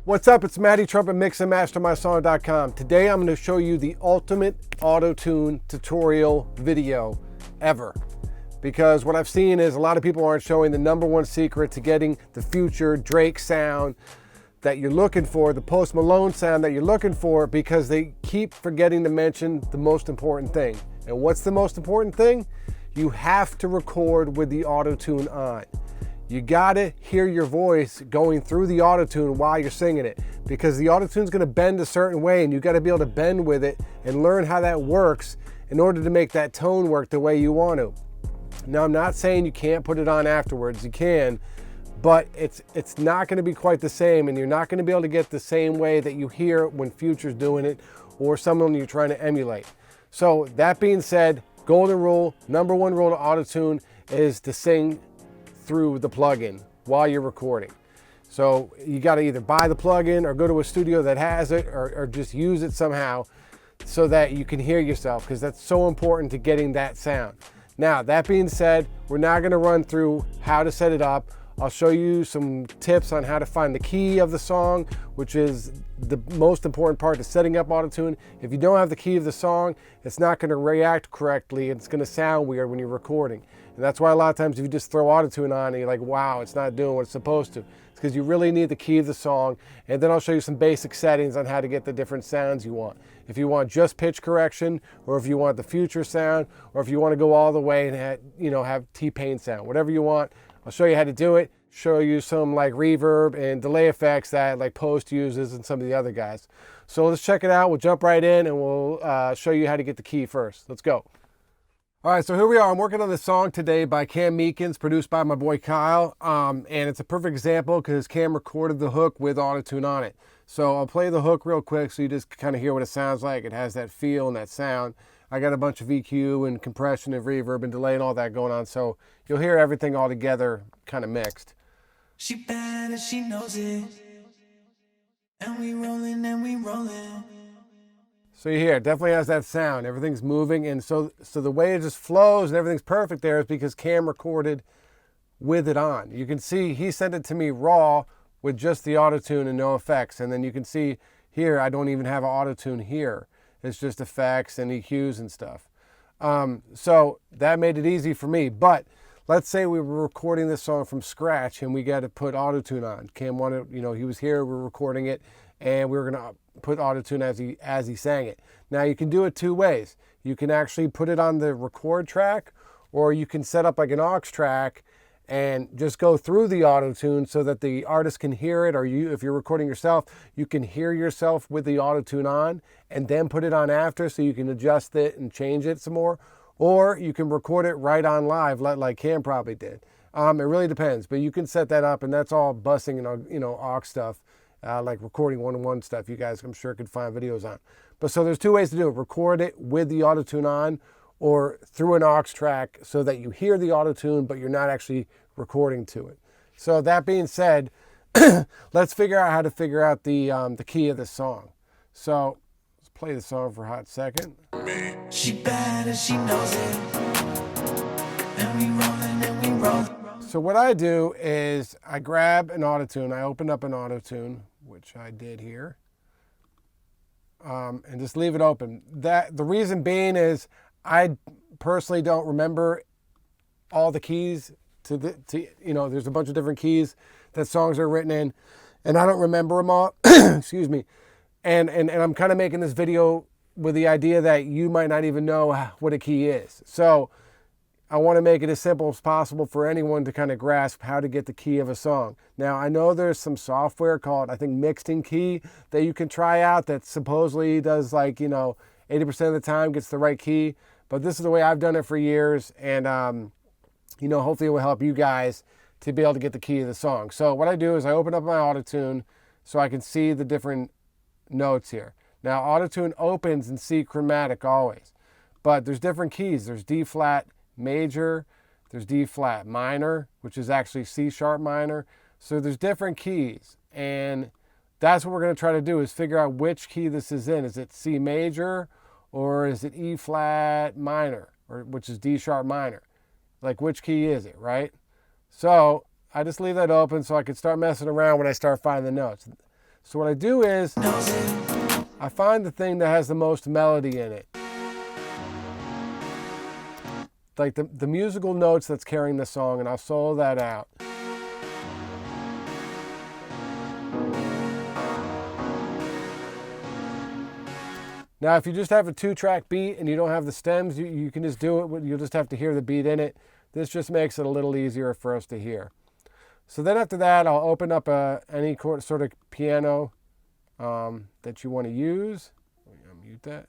What's up? It's Matty Trumpet Mix and MasterMySong.com. Today I'm going to show you the ultimate auto-tune tutorial video ever. Because what I've seen is a lot of people aren't showing the #1 secret to getting the future Drake sound that you're looking for, the Post Malone sound that you're looking for, because they keep forgetting to mention the most important thing. And what's the most important thing? You have to record with the auto-tune on. You gotta hear your voice going through the autotune while you're singing it, because the autotune's gonna bend a certain way and you gotta be able to bend with it and learn how that works in order to make that tone work the way you want to. Now, I'm not saying you can't put it on afterwards, you can, but it's not gonna be quite the same, and you're not gonna be able to get the same way that you hear when Future's doing it or someone you're trying to emulate. So that being said, golden rule, #1 rule to autotune is to sing through the plugin while you're recording. So you got to either buy the plugin or go to a studio that has it, or just use it somehow so that you can hear yourself, because that's so important to getting that sound. Now, that being said, we're now going to run through how to set it up. I'll show you some tips on how to find the key of the song, which is the most important part to setting up autotune. If you don't have the key of the song, it's not going to react correctly. It's going to sound weird when you're recording. And that's why a lot of times if you just throw autotune on and you're like, wow, it's not doing what it's supposed to. It's because you really need the key of the song. And then I'll show you some basic settings on how to get the different sounds you want. If you want just pitch correction, or if you want the future sound, or if you want to go all the way and have T-Pain sound, whatever you want, I'll show you how to do it, show you some like reverb and delay effects that like Post uses and some of the other guys. So let's check it out. We'll jump right in and we'll show you how to get the key first. Let's go. All right, so here we are. I'm working on this song today by Meekins, produced by my boy Kyle. And it's a perfect example because Cam recorded the hook with autotune on it. So I'll play the hook real quick so you just kind of hear what it sounds like. It has that feel and that sound. I got a bunch of EQ and compression and reverb and delay and all that going on. So you'll hear everything all together kind of mixed. She bad and she knows it. And we rolling and we rolling. So you hear, it definitely has that sound. Everything's moving, and so the way it just flows and everything's perfect there is because Cam recorded with it on. You can see he sent it to me raw with just the autotune and no effects. And then you can see here, I don't even have an autotune here. It's just effects and EQs and stuff. So that made it easy for me. But let's say we were recording this song from scratch and we got to put autotune on. Cam wanted, he was here, we were recording it, and we were gonna put autotune as he sang it. Now you can do it two ways. You can actually put it on the record track, or you can set up like an aux track and just go through the autotune so that the artist can hear it, or if you're recording yourself, you can hear yourself with the autotune on and then put it on after so you can adjust it and change it some more. Or you can record it right on live like Cam probably did. It really depends, but you can set that up, and that's all bussing and aux stuff. Like recording one-on-one stuff, you guys I'm sure could find videos on. But so there's two ways to do it: record it with the autotune on, or through an aux track so that you hear the autotune but you're not actually recording to it. So that being said, let's figure out how to figure out the key of this song. So let's play the song for a hot second. She bad and she knows it. And we rolling and we rolling. So what I do is I grab an autotune, I open up an autotune, which I did here, and just leave it open. The reason being is I personally don't remember all the keys there's a bunch of different keys that songs are written in, and I don't remember them all. Excuse me. And I'm kind of making this video with the idea that you might not even know what a key is. So I want to make it as simple as possible for anyone to kind of grasp how to get the key of a song. Now, I know there's some software called, I think, Mixing Key that you can try out that supposedly does 80% of the time gets the right key. But this is the way I've done it for years. And, hopefully it will help you guys to be able to get the key of the song. So what I do is I open up my autotune so I can see the different notes here. Now, autotune opens in C chromatic always. But there's different keys. There's D flat major, there's D flat minor, which is actually C sharp minor. So there's different keys, and that's what we're going to try to do, is figure out which key this is in. Is it C major, or is it E flat minor, or which is D sharp minor? Like, which key is it, right? So I just leave that open so I can start messing around when I start finding the notes. So what I do is I find the thing that has the most melody in it. Like the musical notes that's carrying the song, and I'll solo that out. Now, if you just have a 2-track beat and you don't have the stems, you can just do it. You'll just have to hear the beat in it. This just makes it a little easier for us to hear. So then after that, I'll open up any sort of piano that you want to use. I'll mute that.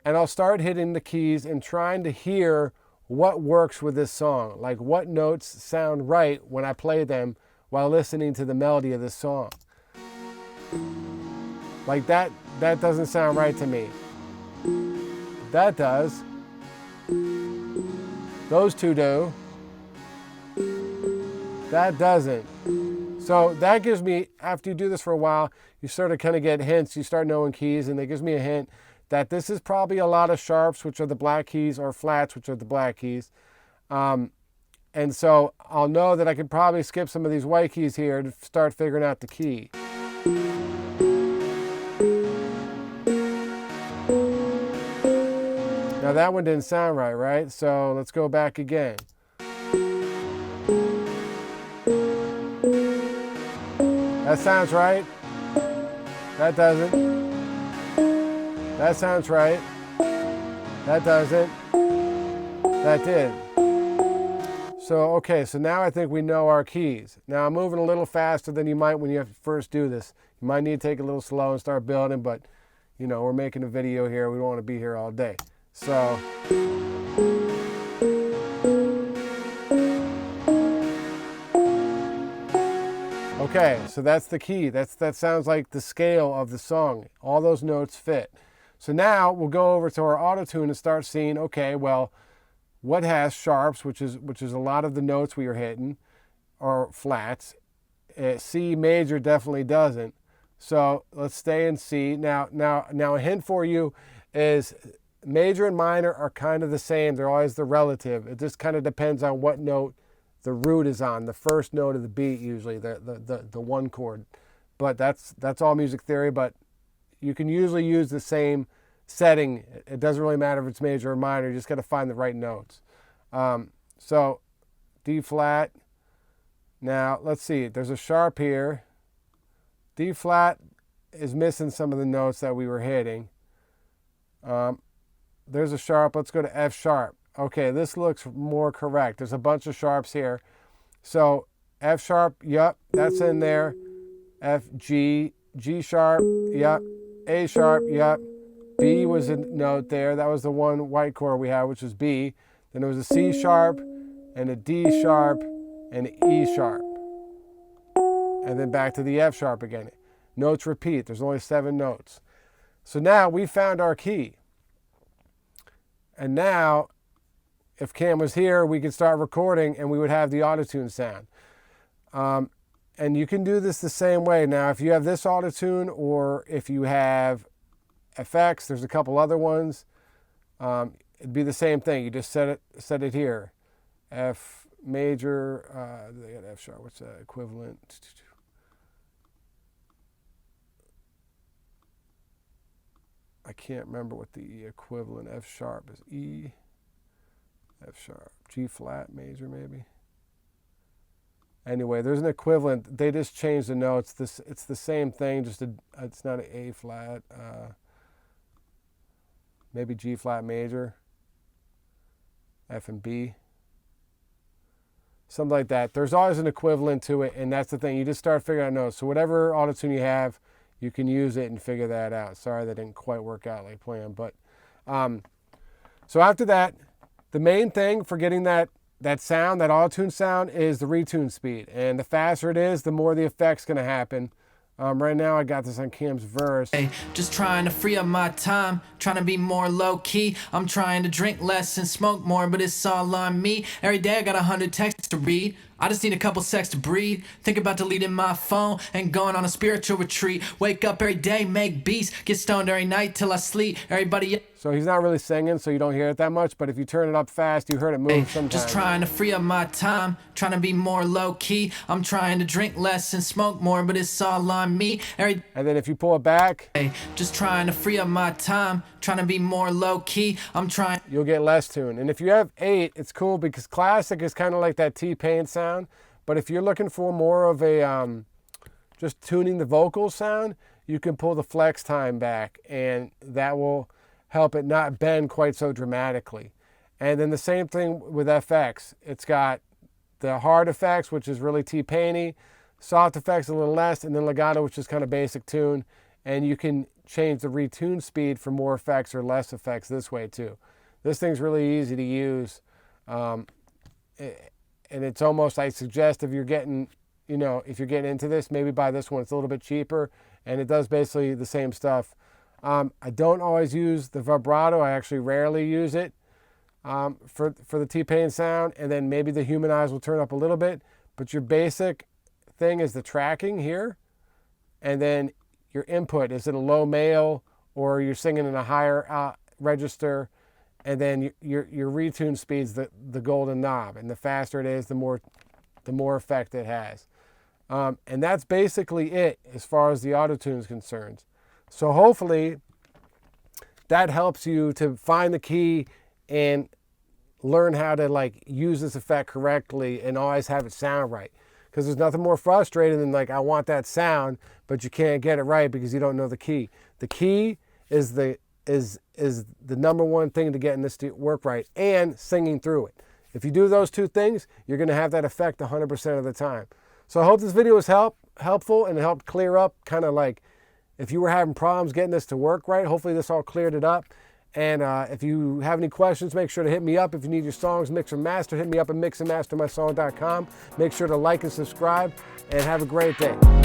And I'll start hitting the keys and trying to hear what works with this song. Like what notes sound right when I play them while listening to the melody of this song. Like that doesn't sound right to me. That does. Those two do. That doesn't. So that gives me, after you do this for a while, you sort of kind of get hints. You start knowing keys, and it gives me a hint that this is probably a lot of sharps, which are the black keys, or flats, which are the black keys. And so I'll know that I could probably skip some of these white keys here to start figuring out the key. Now that one didn't sound right, right? So let's go back again. That sounds right. That doesn't. That sounds right. That doesn't. That did. So, okay, so now I think we know our keys. Now I'm moving a little faster than you might when you first do this. You might need to take it a little slow and start building, but you know, we're making a video here. We don't want to be here all day. So, okay, so that's the key. That sounds like the scale of the song. All those notes fit. So now we'll go over to our Autotune and start seeing, okay, well, what has sharps, which is a lot of the notes we are hitting, or flats. C major definitely doesn't. So let's stay in C. Now a hint for you is major and minor are kind of the same. They're always the relative. It just kind of depends on what note the root is on, the first note of the beat, usually the one chord. But that's all music theory, but you can usually use the same setting. It doesn't really matter if it's major or minor. You just got to find the right notes. So D flat. Now let's see, there's a sharp here. D flat is missing some of the notes that we were hitting. There's a sharp. Let's go to F sharp. Okay, this looks more correct. There's a bunch of sharps here. So F sharp, yup, that's in there. F, G, G sharp, yup. A sharp, yup. B was a note there. That was the one white chord we had, which was B. Then there was a C sharp, and a D sharp, and an E sharp. And then back to the F sharp again. Notes repeat. There's only 7 notes. So now we found our key. And now, if Cam was here, we could start recording and we would have the Autotune sound. And you can do this the same way. Now, if you have this Autotune or if you have FX, there's a couple other ones. It'd be the same thing. You just set it here. F major, they got F sharp. What's that equivalent? I can't remember what the equivalent. F sharp is E, F sharp, G flat major maybe. Anyway, there's an equivalent. They just changed the notes. It's the same thing, just it's not an A flat. Maybe G flat major, F and B. Something like that. There's always an equivalent to it, and that's the thing. You just start figuring out notes. So whatever Autotune you have, you can use it and figure that out. Sorry that didn't quite work out like planned. But so after that, the main thing for getting that sound, that Autotune sound, is the retune speed. And the faster it is, the more the effect's going to happen. Right now I got this on Cam's verse. Hey, just trying to free up my time, trying to be more low-key. I'm trying to drink less and smoke more, but it's all on me. Every day I got 100 texts to read. I just need a couple seconds to breathe. Think about deleting my phone and going on a spiritual retreat. Wake up every day, make beats, get stoned every night till I sleep. Everybody. So he's not really singing, so you don't hear it that much, but if you turn it up fast, you heard it move sometimes. Just trying to free up my time, trying to be more low-key. I'm trying to drink less and smoke more, but it's all on me. And then if you pull it back, just trying to free up my time, trying to be more low-key. I'm trying. You'll get less tune. And if you have 8, it's cool because classic is kind of like that T-Pain sound. But if you're looking for more of a just tuning the vocals sound, you can pull the flex time back, and that will help it not bend quite so dramatically. And then the same thing with FX. It's got the hard effects, which is really T-Painy, soft effects a little less, and then legato, which is kind of basic tune. And you can change the retune speed for more effects or less effects this way too. This thing's really easy to use. And it's almost, I suggest if you're getting, if you're getting into this, maybe buy this one. It's a little bit cheaper, and it does basically the same stuff. I don't always use the vibrato. I actually rarely use it for the T-Pain sound. And then maybe the humanize will turn up a little bit. But your basic thing is the tracking here. And then your input. Is it a low male or you're singing in a higher register? And then your retune speed's the golden knob. And the faster it is, the more effect it has. And that's basically it as far as the Autotune is concerned. So hopefully that helps you to find the key and learn how to use this effect correctly and always have it sound right. Because there's nothing more frustrating than I want that sound, but you can't get it right because you don't know the key. The key is the number one thing to getting this to work right, and singing through it. If you do those two things, you're going to have that effect 100% of the time. So I hope this video was helpful and it helped clear up kind of if you were having problems getting this to work right. Hopefully this all cleared it up. And if you have any questions, make sure to hit me up. If you need your songs mixed or mastered, hit me up at mixandmastermysong.com. Make sure to like and subscribe, and have a great day.